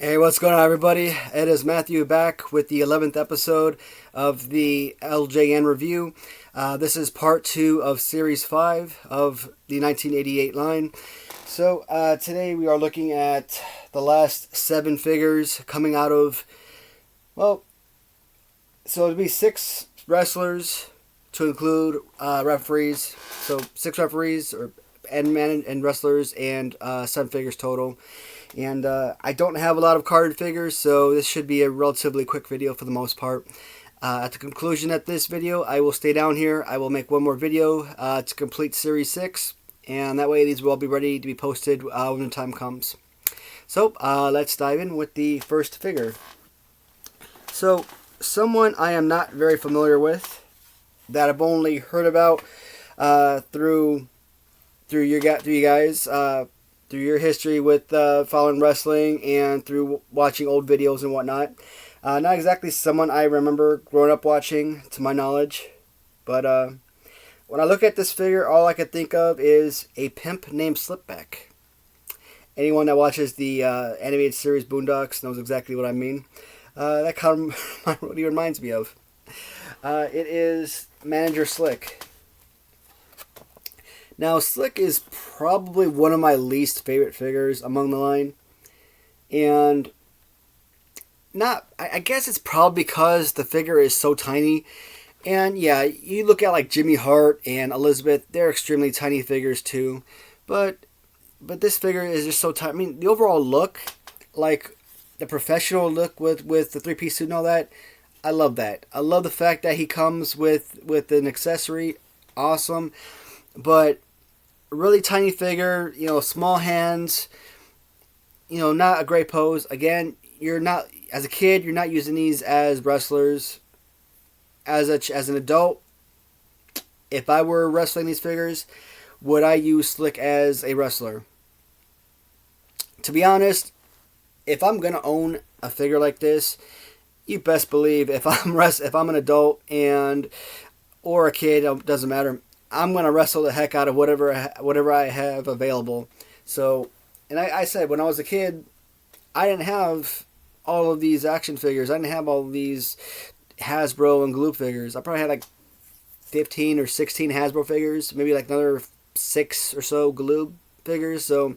Hey, what's going on, everybody? It is Matthew back with the 11th episode of the LJN review. This is part 2 of Series 5 of the 1988 line. So, today we are looking at the last 7 figures coming out of, well, so it'll be 6 wrestlers to include referees. So, 6 referees and wrestlers and 7 figures total. And I don't have a lot of carded figures, so this should be a relatively quick video for the most part. At the conclusion of this video, I will stay down here. I will make one more video to complete Series 6, and that way these will all be ready to be posted when the time comes. So, let's dive in with the first figure. So, someone I am not very familiar with, that I've only heard about through you guys, through your history with following wrestling and through watching old videos and whatnot. Not exactly someone I remember growing up watching, to my knowledge. But when I look at this figure, all I can think of is a pimp named Slipback. Anyone that watches the animated series Boondocks knows exactly what I mean. That kind of really reminds me of. It is Manager Slick. Now, Slick is probably one of my least favorite figures among the line. And I guess it's probably because the figure is so tiny. And yeah, you look at like Jimmy Hart and Elizabeth, they're extremely tiny figures too. But this figure is just so tiny. I mean, the overall look, like the professional look with the 3-piece suit and all that, I love that. I love the fact that he comes with an accessory. Awesome. But really tiny figure, small hands, not a great pose. Again, you're not, as a kid, you're not using these as wrestlers. As an adult, if I were wrestling these figures, would I use Slick as a wrestler? To be honest, if I'm gonna own a figure like this, you best believe if I'm an adult or a kid, it doesn't matter, I'm going to wrestle the heck out of whatever I have available. So, and I said, when I was a kid, I didn't have all of these action figures. I didn't have all of these Hasbro and Glue figures. I probably had like 15 or 16 Hasbro figures, maybe like another 6 or so Glue figures. So,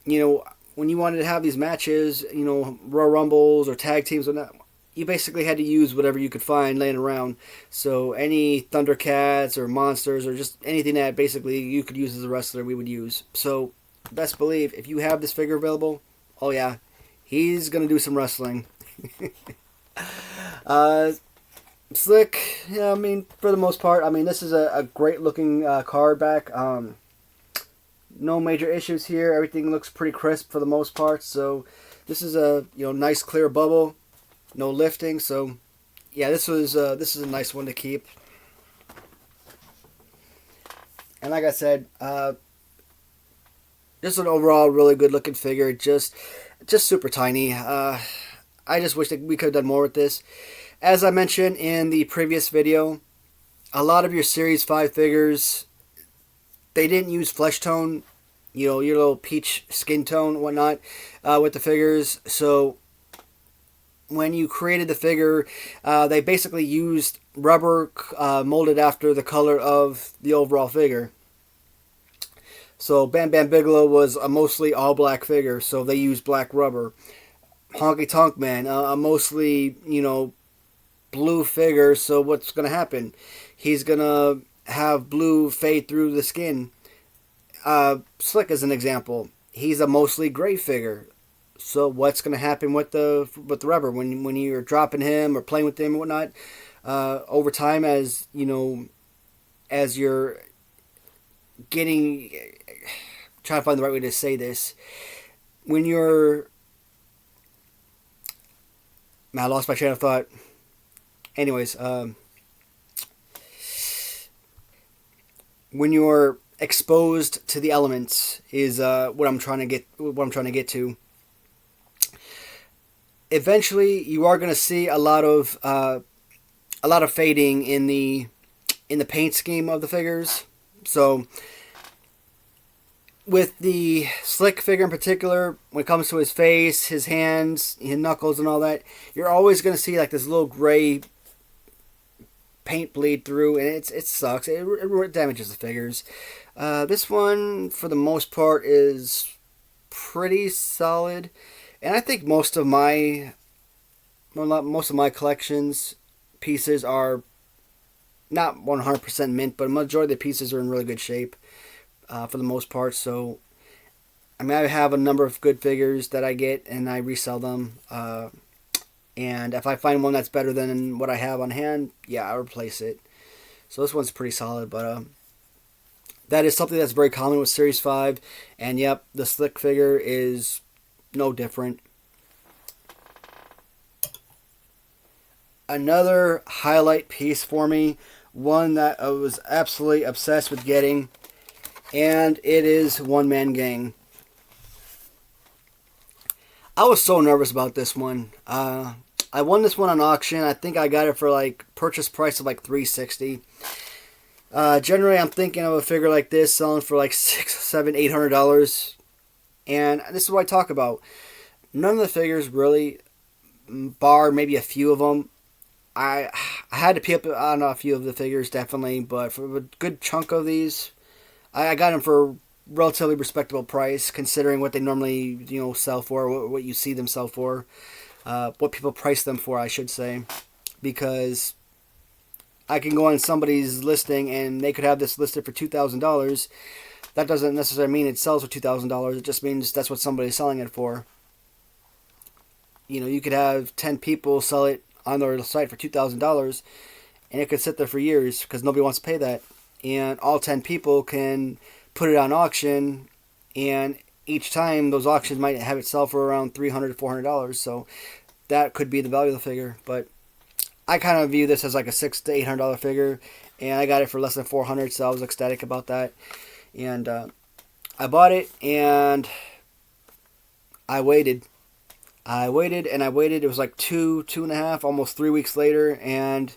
when you wanted to have these matches, Royal Rumbles or tag teams or not, you basically had to use whatever you could find laying around. So any Thundercats or Monsters or just anything that basically you could use as a wrestler, we would use. So best believe, if you have this figure available, oh yeah, he's going to do some wrestling. Slick, yeah, I mean, for the most part, this is a great looking card back. No major issues here. Everything looks pretty crisp for the most part. So this is a nice clear bubble. No lifting, so yeah, this is a nice one to keep. And like I said, just an overall really good looking figure, just super tiny. I just wish that we could have done more with this. As I mentioned in the previous video, a lot of your Series 5 figures, they didn't use flesh tone, your little peach skin tone and whatnot, with the figures, so when you created the figure, they basically used rubber molded after the color of the overall figure. So Bam Bam Bigelow was a mostly all black figure, so they used black rubber. Honky Tonk Man, a mostly, blue figure, so what's going to happen? He's going to have blue fade through the skin. Slick as an example, he's a mostly gray figure. So what's going to happen with the rubber when you're dropping him or playing with him and whatnot? Over time, as you're getting, trying to find the right way to say this, when you're, man, I lost my train of thought. Anyways, when you're exposed to the elements is what I'm trying to get to. Eventually, you are going to see a lot of fading in the paint scheme of the figures. So with the Slick figure in particular, when it comes to his face, his hands, his knuckles, and all that, you're always going to see like this little gray paint bleed through, and it sucks. It damages the figures. This one, for the most part, is pretty solid, and I think most of my collections pieces are not 100% mint, but a majority of the pieces are in really good shape for the most part. So, I mean, I have a number of good figures that I get and I resell them. And if I find one that's better than what I have on hand, yeah, I'll replace it. So this one's pretty solid, but that is something that's very common with Series 5. And yep, the Slick figure is no different. Another highlight piece for me, one that I was absolutely obsessed with getting, and it is One Man Gang. I was so nervous about this one. I won this one on auction. I think I got it for like purchase price of like $360. Generally, I'm thinking of a figure like this selling for like $600, $700, $800. And this is what I talk about. None of the figures really, bar maybe a few of them. I had to pee up on a few of the figures, definitely, but for a good chunk of these, I got them for a relatively respectable price, considering what they normally sell for, what you see them sell for, what people price them for, I should say, because I can go on somebody's listing and they could have this listed for $2,000. That doesn't necessarily mean it sells for $2,000. It just means that's what somebody's selling it for. You could have 10 people sell it on their site for $2,000, and it could sit there for years because nobody wants to pay that. And all 10 people can put it on auction, and each time those auctions might have it sell for around $300 to $400. So that could be the value of the figure. But I kind of view this as like a $600 to $800 figure, and I got it for less than $400, so I was ecstatic about that. And I bought it, and I waited. I waited and I waited. It was like 2.5, almost 3 weeks later, and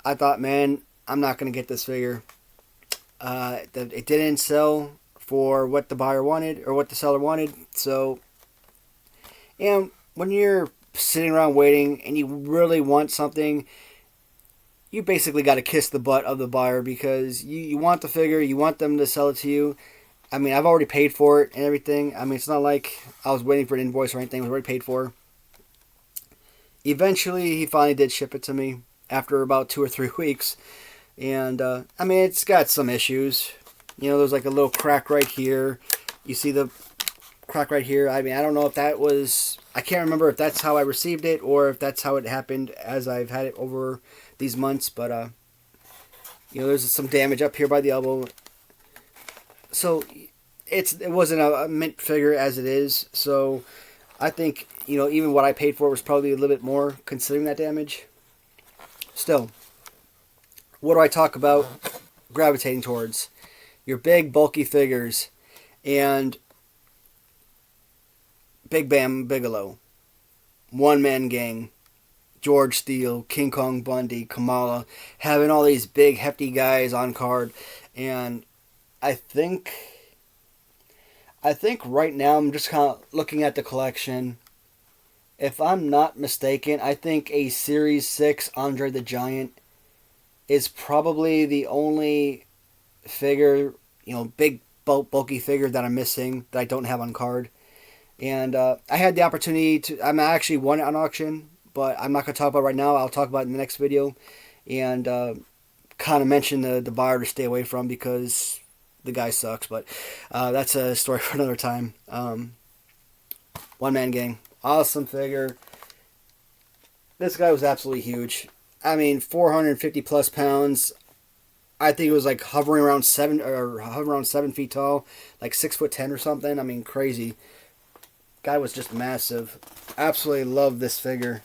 I thought, man, I'm not going to get this figure. It didn't sell for what the buyer wanted or what the seller wanted. So, and when you're sitting around waiting and you really want something, you basically got to kiss the butt of the buyer because you want the figure, you want them to sell it to you. I mean, I've already paid for it and everything. I mean, it's not like I was waiting for an invoice or anything. It was already paid for. Eventually, he finally did ship it to me after about 2 or 3 weeks. And, I mean, it's got some issues. There's like a little crack right here. You see the crack right here. I mean, I don't know if that was... I can't remember if that's how I received it or if that's how it happened as I've had it over these months. But, there's some damage up here by the elbow. So it wasn't a mint figure as it is. So I think, even what I paid for was probably a little bit more considering that damage. Still, what do I talk about gravitating towards? Your big, bulky figures. And Big Bam Bigelow, One Man Gang, George Steele, King Kong Bundy, Kamala, having all these big, hefty guys on card. And I think right now I'm just kind of looking at the collection. If I'm not mistaken, I think a Series 6 Andre the Giant is probably the only figure, big, bulky figure that I'm missing that I don't have on card. And I had the opportunity to... I actually won it on auction, but I'm not going to talk about it right now. I'll talk about it in the next video. And kind of mention the buyer to stay away from because the guy sucks. But that's a story for another time. One Man Gang. Awesome figure. This guy was absolutely huge. I mean, 450 plus pounds. I think it was like hovering around 7 feet tall, like 6'10" or something. I mean, crazy. Guy was just massive. Absolutely love this figure.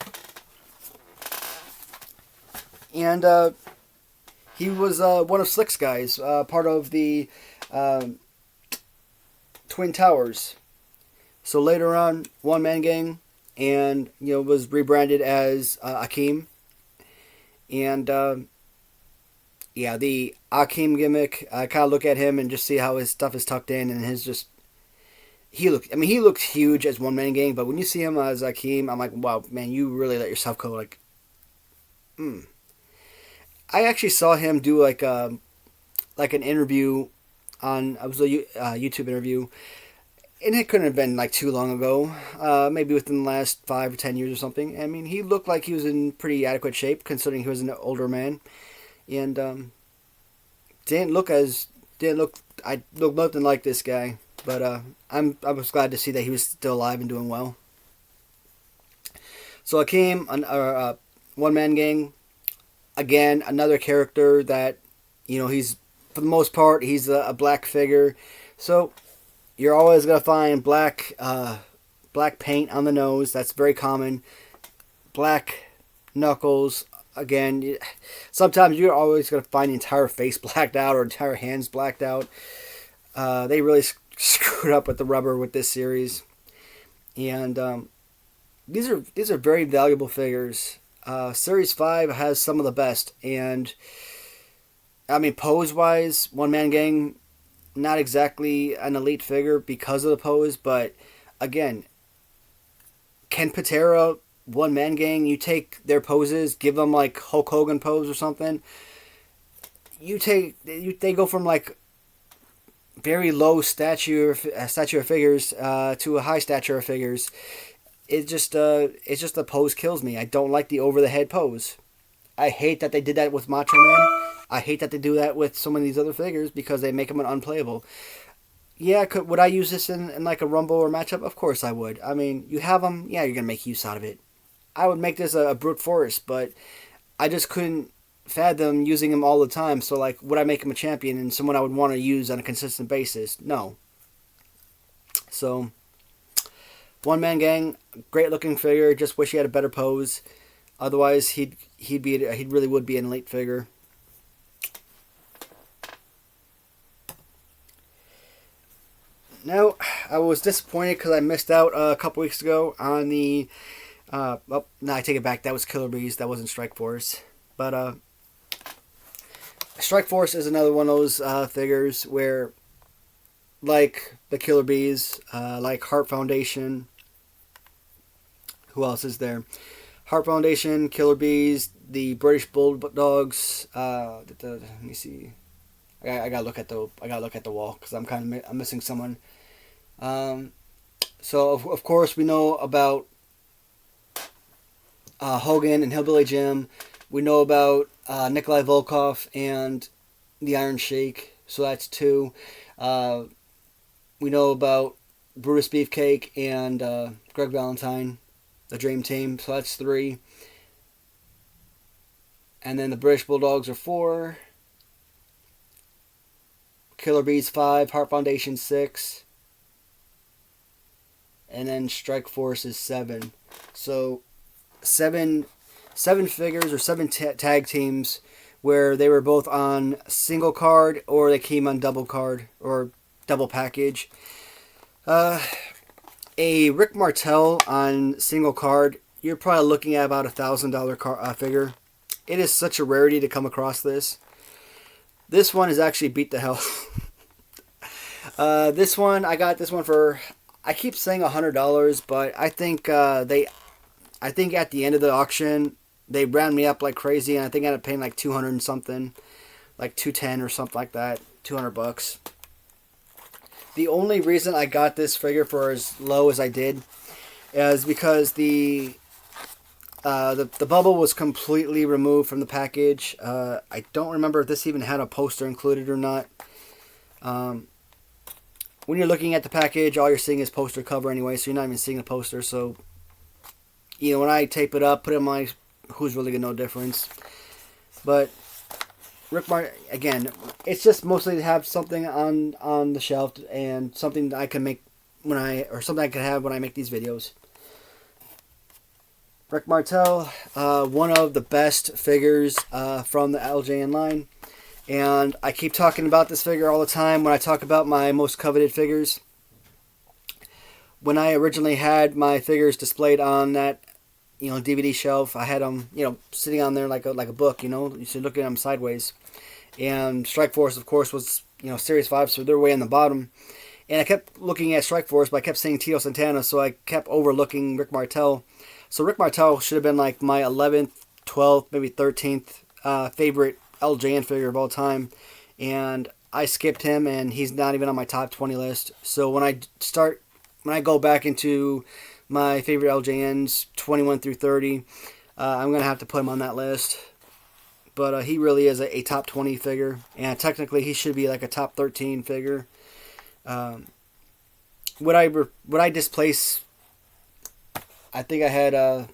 And he was one of Slick's guys, part of the Twin Towers. So later on, One Man Gang, and was rebranded as Akeem. And yeah, the Akeem gimmick. I kind of look at him and just see how his stuff is tucked in, and his just he looks huge as one man gang, but when you see him as Akeem, I'm like, wow, man, you really let yourself go. Like, mm. I actually saw him do like an interview on. I was a YouTube interview, and it couldn't have been like too long ago. Maybe within the last 5 or 10 years or something. I mean, he looked like he was in pretty adequate shape considering he was an older man, and didn't look as didn't look. I looked nothing like this guy, but I was glad to see that he was still alive and doing well. So I came on one man gang. Again, another character that, he's, for the most part, he's a black figure. So you're always going to find black paint on the nose. That's very common. Black knuckles. Again, sometimes you're always going to find the entire face blacked out or entire hands blacked out. They really screwed up with the rubber with this series. And these are very valuable figures. Series 5 has some of the best, and I mean, pose-wise, One Man Gang, not exactly an elite figure because of the pose, but again, Ken Patera, One Man Gang, you take their poses, give them like Hulk Hogan pose or something, they go from like very low stature figures to a high stature of figures. It's just the pose kills me. I don't like the over the head pose. I hate that they did that with Macho Man. I hate that they do that with so many of these other figures because they make them unplayable. Yeah, would I use this in like a Rumble or matchup? Of course I would. I mean, you have them, yeah, you're gonna make use out of it. I would make this a brute force, but I just couldn't fathom using him all the time. So like, would I make him a champion and someone I would want to use on a consistent basis? No. So, One Man Gang, great looking figure. Just wish he had a better pose. Otherwise, he really would be an elite figure. Now, I was disappointed because I missed out a couple weeks ago on the. No, I take it back. That was Killer Bees. That wasn't Strike Force. But Strike Force is another one of those figures where, like the Killer Bees, like Heart Foundation. Who else is there? Heart Foundation, Killer Bees, the British Bulldogs. Let me see. I gotta look at the wall because I'm missing someone. So of course we know about Hogan and Hillbilly Jim. We know about Nikolai Volkov and the Iron Sheik. So that's 2. We know about Brutus Beefcake and Greg Valentine, the Dream Team. So that's 3. And then the British Bulldogs are 4. Killer Bees 5. Heart Foundation 6. And then Strike Force is 7. So 7 figures or 7 tag teams where they were both on single card or they came on double card or double package. A Rick Martel on single card, you're probably looking at about $1,000 figure. It is such a rarity to come across this. This one is actually beat the hell. This one, I got this one for, I keep saying $100, but I think I think at the end of the auction, they ran me up like crazy, and I think I ended up paying like 200 and something, like 210 or something like that, $200. The only reason I got this figure for as low as I did is because the bubble was completely removed from the package. I don't remember if this even had a poster included or not. When you're looking at the package, all you're seeing is poster cover anyway, so you're not even seeing the poster. So, when I tape it up, put it in my, who's really gonna know the difference? But Rick Martin, again, it's just mostly to have something on the shelf and something that I can make something I can have when I make these videos. Rick Martel, one of the best figures from the LJN line. And I keep talking about this figure all the time when I talk about my most coveted figures. When I originally had my figures displayed on that, DVD shelf, I had them, sitting on there like a book, you should look at them sideways. And Strikeforce, of course, was Series 5, so they're way on the bottom. And I kept looking at Strikeforce, but I kept seeing Tito Santana, so I kept overlooking Rick Martel. So Rick Martel should have been like my 11th, 12th, maybe 13th favorite LJN figure of all time. And I skipped him, and he's not even on my top 20 list. So when I go back into my favorite LJNs, 21 through 30, I'm going to have to put him on that list. But he really is a top 20 figure, and technically he should be like a top 13 figure. Would I displace? I think I had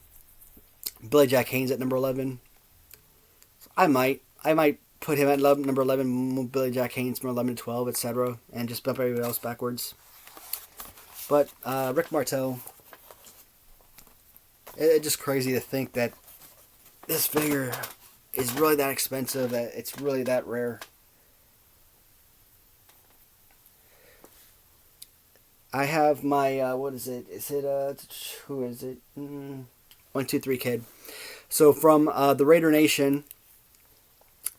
Billy Jack Haynes at number 11. I might put him at number 11, Billy Jack Haynes from 11 to 12, etc., and just bump everybody else backwards. But Rick Martel, it's just crazy to think that this figure is really that expensive, that it's really that rare. I have my, what is it? Is it, who is it? 123 Kid. So from the Raider Nation,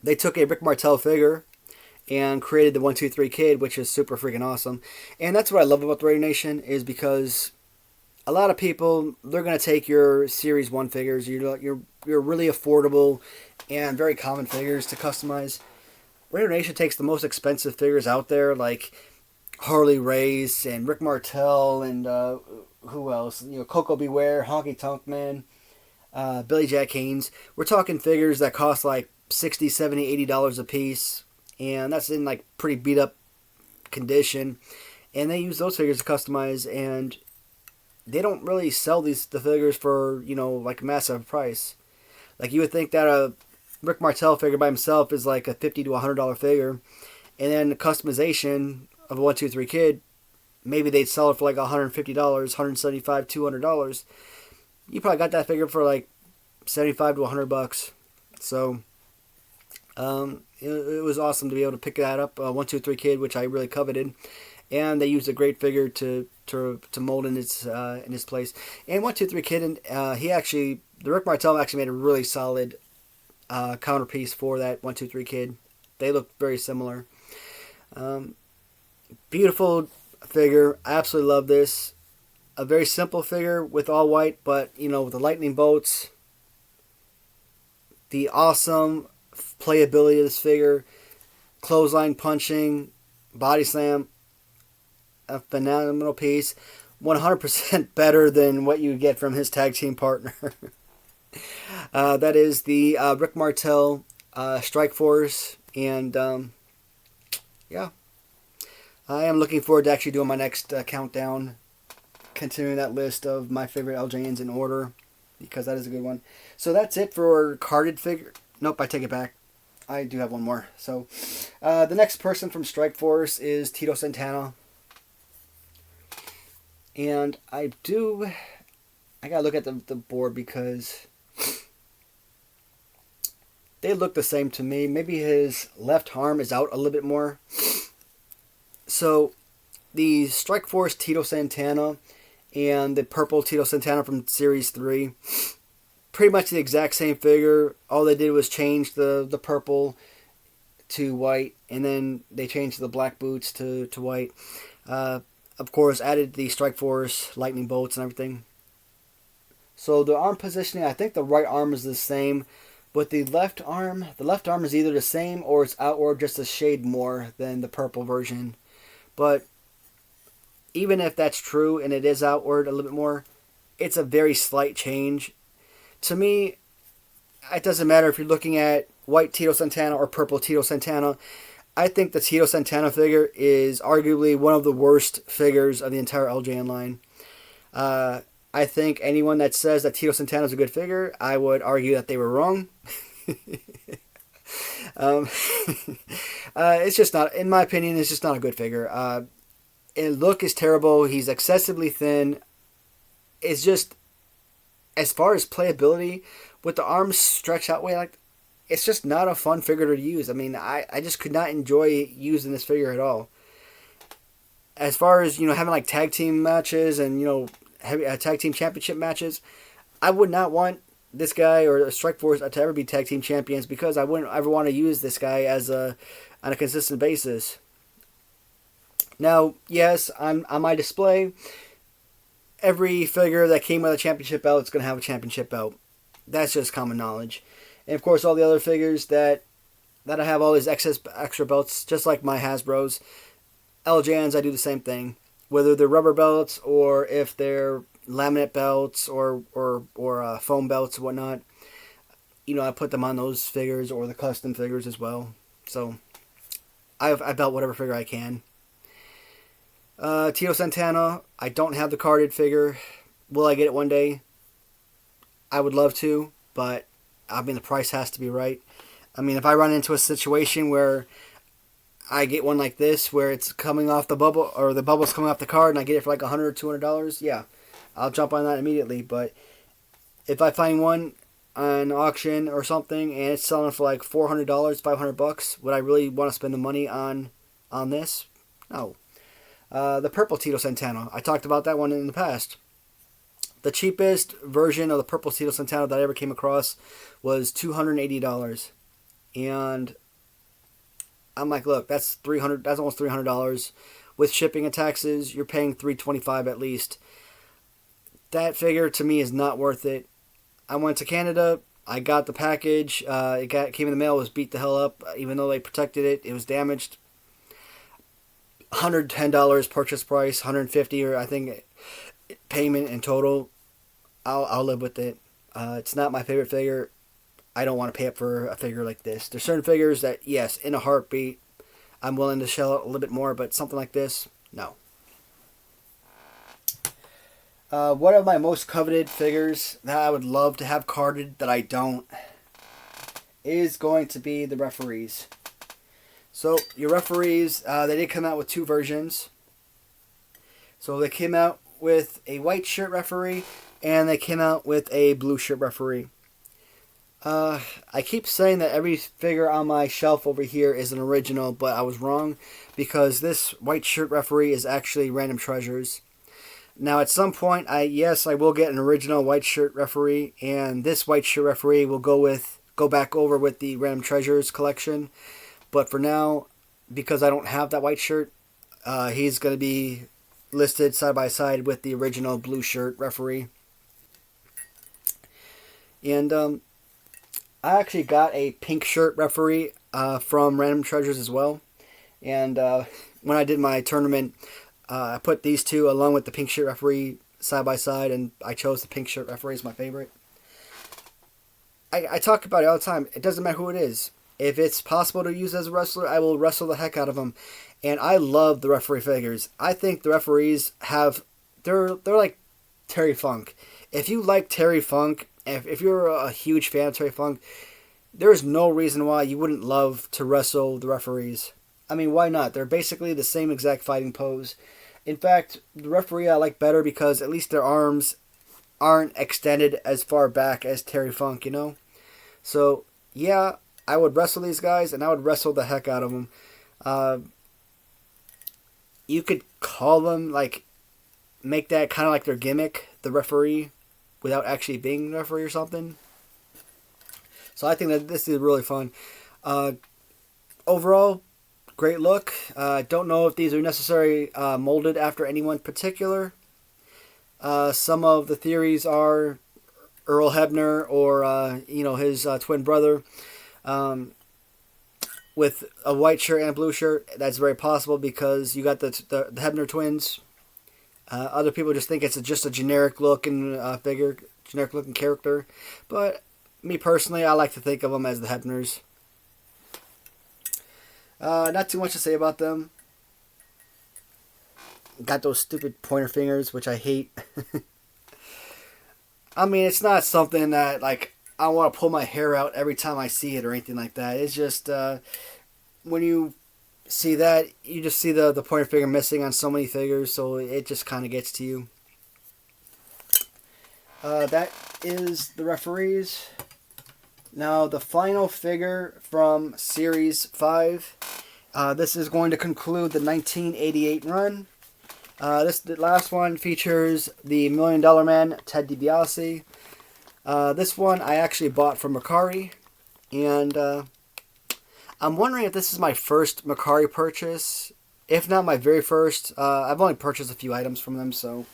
they took a Rick Martel figure and created the 123 Kid, which is super freaking awesome. And that's what I love about the Raider Nation, is because a lot of people, they're going to take your Series 1 figures, your really affordable and very common figures to customize. Raider Nation takes the most expensive figures out there, like Harley Race and Rick Martel and who else? Coco Beware, Honky Tonk Man, Billy Jack Haynes. We're talking figures that cost like $60, $70, $80 a piece, and that's in like pretty beat up condition. And they use those figures to customize, and they don't really sell the figures for like a massive price. Like you would think that a Rick Martel figure by himself is like a $50 to $100 figure, and then the customization of a 123 Kid, maybe they'd sell it for like $150, $175, $200. You probably got that figure for like $75 to $100. So it was awesome to be able to pick that up, 123 Kid, which I really coveted, and they used a great figure to mold in its place. And 123 Kid, and the Rick Martel actually made a really solid counterpiece for that 123 Kid. They look very similar. Beautiful figure. I absolutely love this. A very simple figure with all white, but with the lightning bolts, the awesome playability of this figure, clothesline punching, body slam, a phenomenal piece. 100% better than what you get from his tag team partner. That is the Rick Martel Strikeforce, and yeah, I am looking forward to actually doing my next countdown, continuing that list of my favorite LJNs in order, because that is a good one. So that's it for carded figure. Nope, I take it back. I do have one more. So the next person from Strikeforce is Tito Santana. And I gotta look at the board because they look the same to me. Maybe his left arm is out a little bit more. So the Strikeforce Tito Santana and the purple Tito Santana from Series 3, pretty much the exact same figure. All they did was change the purple to white, and then they changed the black boots to white. Of course, added the Strikeforce lightning bolts and everything. So the arm positioning, I think the right arm is the same, but the left arm is either the same or it's outward just a shade more than the purple version. But even if that's true and it is outward a little bit more, it's a very slight change. To me, it doesn't matter if you're looking at white Tito Santana or purple Tito Santana. I think the Tito Santana figure is arguably one of the worst figures of the entire LJN line. I think anyone that says that Tito Santana is a good figure, I would argue that they were wrong. It's just not, in my opinion, it's just not a good figure. And look is terrible. He's excessively thin. It's just, as far as playability, with the arms stretched out way, like, it's just not a fun figure to use. I mean, I just could not enjoy using this figure at all. As far as, having like tag team matches and, tag team championship matches, I would not want this guy or Strikeforce to ever be tag team champions because I wouldn't ever want to use this guy on a consistent basis. Now, yes, on my display, every figure that came with a championship belt is going to have a championship belt. That's just common knowledge. And of course, all the other figures that I have all these extra belts, just like my Hasbro's. LJNs, I do the same thing. Whether they're rubber belts or if they're laminate belts or foam belts and whatnot. I put them on those figures or the custom figures as well. So, I belt whatever figure I can. Tito Santana, I don't have the carded figure. Will I get it one day? I would love to, but the price has to be right. If I run into a situation where I get one like this, where it's coming off the bubble, or the bubble's coming off the card, and I get it for like $100 or $200, yeah, I'll jump on that immediately. But if I find one on auction or something, and it's selling for like $400, $500, would I really want to spend the money on this? No. The purple Tito Santana, I talked about that one in the past. The cheapest version of the purple Tito Santana that I ever came across was $280. And I'm like, look, that's almost $300. With shipping and taxes, you're paying $325 at least. That figure to me is not worth it. I went to Canada, I got the package, came in the mail, it was beat the hell up, even though they protected it, it was damaged. $110 purchase price, $150 or I think payment in total. I'll live with it. It's not my favorite figure. I don't want to pay up for a figure like this. There's certain figures that, yes, in a heartbeat, I'm willing to shell out a little bit more, but something like this, no. One of my most coveted figures that I would love to have carded that I don't is going to be the referees. So, your referees, they did come out with two versions. So, they came out with a white shirt referee, and they came out with a blue shirt referee. I keep saying that every figure on my shelf over here is an original, but I was wrong, because this white shirt referee is actually Random Treasures. Now, at some point, I will get an original white shirt referee, and this white shirt referee will go back over with the Random Treasures collection. But for now, because I don't have that white shirt, he's going to be listed side by side with the original blue shirt referee. And I actually got a pink shirt referee from Random Treasures as well. And when I did my tournament, I put these two along with the pink shirt referee side by side, and I chose the pink shirt referee as my favorite. I talk about it all the time. It doesn't matter who it is. If it's possible to use as a wrestler, I will wrestle the heck out of them. And I love the referee figures. I think the referees they're like Terry Funk. If you like Terry Funk, if you're a huge fan of Terry Funk, there's no reason why you wouldn't love to wrestle the referees. Why not? They're basically the same exact fighting pose. In fact, the referee I like better because at least their arms aren't extended as far back as Terry Funk, So, yeah, I would wrestle these guys, and I would wrestle the heck out of them. You could call them, make that kind of like their gimmick, the referee, without actually being the referee or something. So I think that this is really fun. Overall, great look. Don't know if these are necessarily molded after anyone particular. Some of the theories are Earl Hebner or his twin brother. With a white shirt and a blue shirt, that's very possible because you got the Hebner twins. Other people just think it's just a generic looking figure, generic looking character. But me personally, I like to think of them as the Hebners. Not too much to say about them. Got those stupid pointer fingers, which I hate. It's not something that I want to pull my hair out every time I see it or anything like that. It's just when you see that, you just see the pointer finger missing on so many figures, so it just kind of gets to you. That is the referees. Now, the final figure from Series 5. This is going to conclude the 1988 run. The last one features the $1 Million Man, Ted DiBiase. This one I actually bought from Mercari, and I'm wondering if this is my first Mercari purchase. If not my very first, I've only purchased a few items from them, so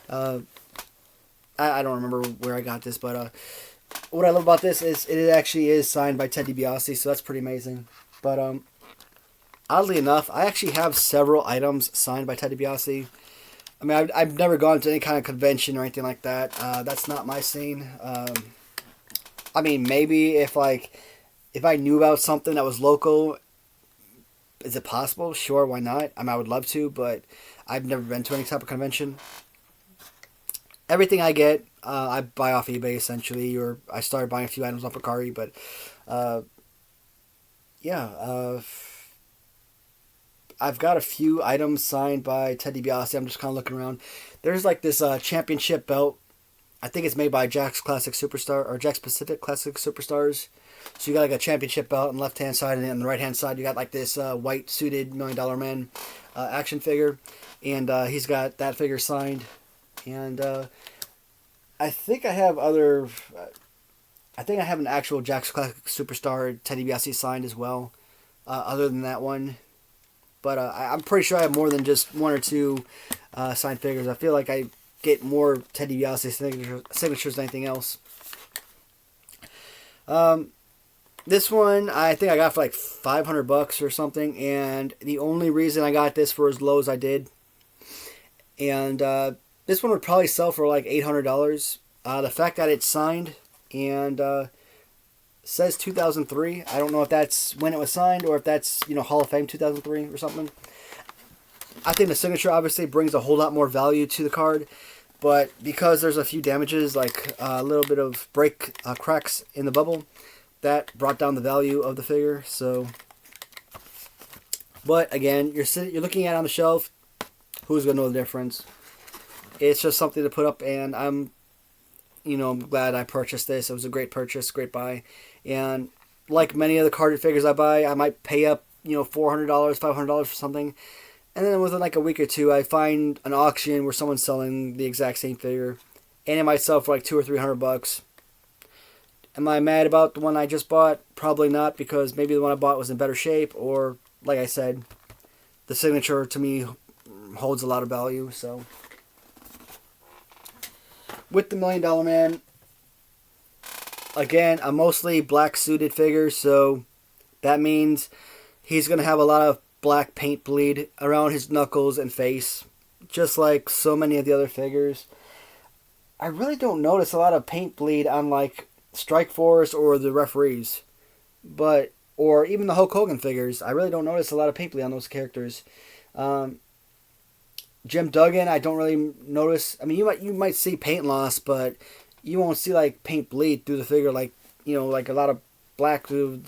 uh, I don't remember where I got this, but what I love about this is it actually is signed by Ted DiBiase, so that's pretty amazing. But oddly enough, I actually have several items signed by Ted DiBiase. I mean, I've never gone to any kind of convention or anything like that. That's not my scene. I mean, maybe if I knew about something that was local, is it possible? Sure, why not? I mean, I would love to, but I've never been to any type of convention. Everything I get, I buy off eBay essentially, or I started buying a few items off Mercari, but uh, yeah, I've got a few items signed by Ted DiBiase. I'm just kind of looking around. There's like this championship belt. I think it's made by Jack's Classic Superstar or Jack's Pacific Classic Superstars. So you got like a championship belt on the left hand side, and then on the right hand side you got like this white suited $1 Million Man action figure, and he's got that figure signed. And I think I have other. I think I have an actual Jack's Classic Superstar Ted DiBiase signed as well. Other than that one, but I'm pretty sure I have more than just one or two signed figures. I feel like I get more Ted DiBiase signatures than anything else. This one I think I got for like $500 or something, and the only reason I got this for as low as I did, and this one would probably sell for like $800. The fact that it's signed and says 2003. I don't know if that's when it was signed or if that's Hall of Fame 2003 or something. I think the signature obviously brings a whole lot more value to the card, but because there's a few damages, like a little bit of cracks in the bubble, that brought down the value of the figure. So, but again, you're looking at it on the shelf. Who's gonna know the difference? It's just something to put up, and I'm glad I purchased this. It was a great purchase, great buy, and like many of the carded figures I buy, I might pay up $400, $500 for something, and then within like a week or two, I find an auction where someone's selling the exact same figure, and it might sell for like $200 or $300. Am I mad about the one I just bought? Probably not, because maybe the one I bought was in better shape, or like I said, the signature to me holds a lot of value. So with the $1 Million Man, again, a mostly black suited figure, so that means he's going to have a lot of black paint bleed around his knuckles and face, just like so many of the other figures. I really don't notice a lot of paint bleed on like Strike Force or the referees, or even the Hulk Hogan figures. I really don't notice a lot of paint bleed on those characters. Jim Duggan, I don't really notice. I mean, you might see paint loss, but you won't see like paint bleed through the figure, like like a lot of black through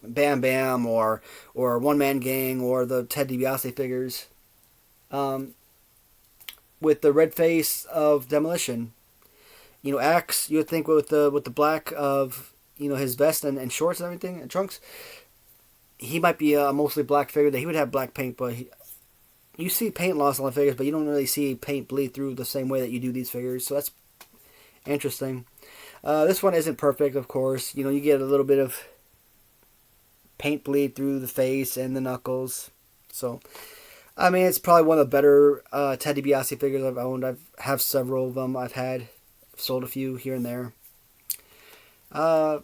Bam Bam or One Man Gang or the Ted DiBiase figures. With the red face of Demolition, Axe, you would think with the black of his vest and shorts and everything and trunks, he might be a mostly black figure that he would have black paint, but you see paint loss on the figures, but you don't really see paint bleed through the same way that you do these figures, so that's interesting. This one isn't perfect, of course. You get a little bit of paint bleed through the face and the knuckles. So, I mean, it's probably one of the better Ted DiBiase figures I've owned. I have several of them. I've sold a few here and there. The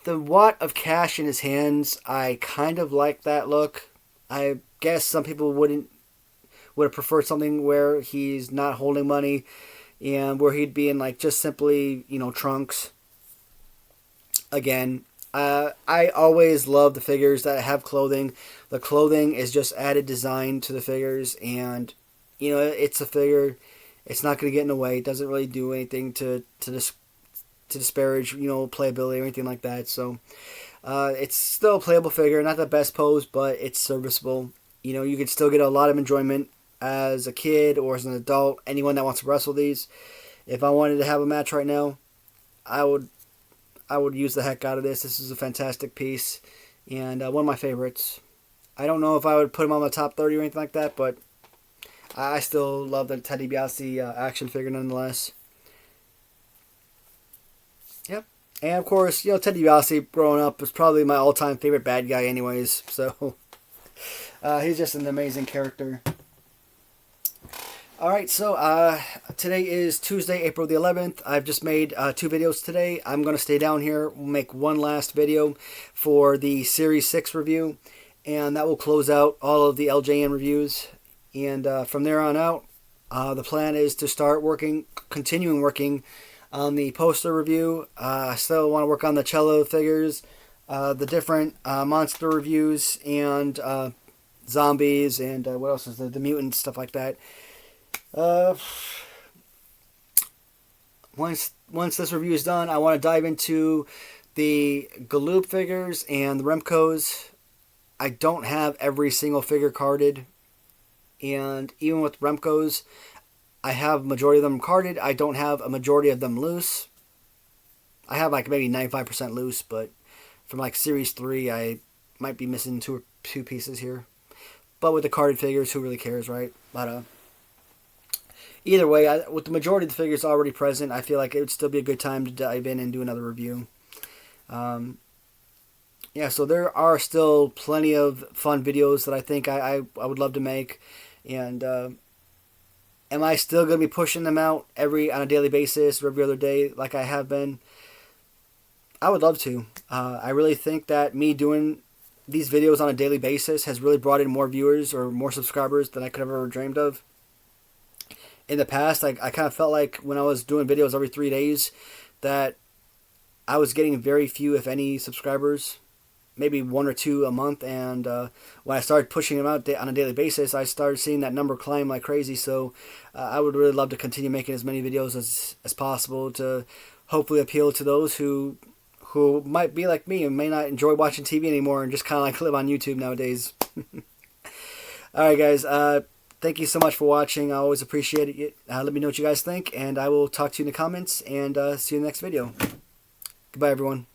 wad of cash in his hands, I kind of like that look. I guess some people would have preferred something where he's not holding money and where he'd be in like just simply trunks. Again, I always love the figures that have clothing. The clothing is just added design to the figures, and it's a figure. It's not going to get in the way. It doesn't really do anything to disparage playability or anything like that. So it's still a playable figure. Not the best pose, but it's serviceable. You can still get a lot of enjoyment as a kid or as an adult. Anyone that wants to wrestle these. If I wanted to have a match right now, I would use the heck out of this. This is a fantastic piece and one of my favorites. I don't know if I would put him on the top 30 or anything like that, but I still love the Ted DiBiase action figure nonetheless. Yep. And of course, you know, Ted DiBiase growing up was probably my all-time favorite bad guy, anyways. So he's just an amazing character. All right, so today is Tuesday, April the 11th. I've just made 2 videos today. I'm going to stay down here. We'll make one last video for the Series 6 review, and that will close out all of the LJN reviews. And from there on out, the plan is to start continuing working on the poster review. I still want to work on the cello figures, the different monster reviews, and zombies, and what else is there? The mutants, stuff like that. Once this review is done, I want to dive into the Galoop figures and the Remcos. I don't have every single figure carded, and even with Remcos, I have a majority of them carded. I don't have a majority of them loose. I have like maybe 95% loose, but from like Series 3, I might be missing two pieces here. But with the carded figures, who really cares, right? But either way, with the majority of the figures already present, I feel like it would still be a good time to dive in and do another review. Yeah, so there are still plenty of fun videos that I think I would love to make. And am I still going to be pushing them out on a daily basis or every other day like I have been? I would love to. I really think that me doing these videos on a daily basis has really brought in more viewers or more subscribers than I could have ever dreamed of. In the past, I kind of felt like when I was doing videos every 3 days that I was getting very few, if any, subscribers. Maybe 1 or 2 a month. And when I started pushing them out on a daily basis, I started seeing that number climb like crazy. So I would really love to continue making as many videos as possible to hopefully appeal to those who might be like me and may not enjoy watching TV anymore and just kind of like live on YouTube nowadays. Alright guys, thank you so much for watching. I always appreciate it. Let me know what you guys think, and I will talk to you in the comments, and see you in the next video. Goodbye everyone.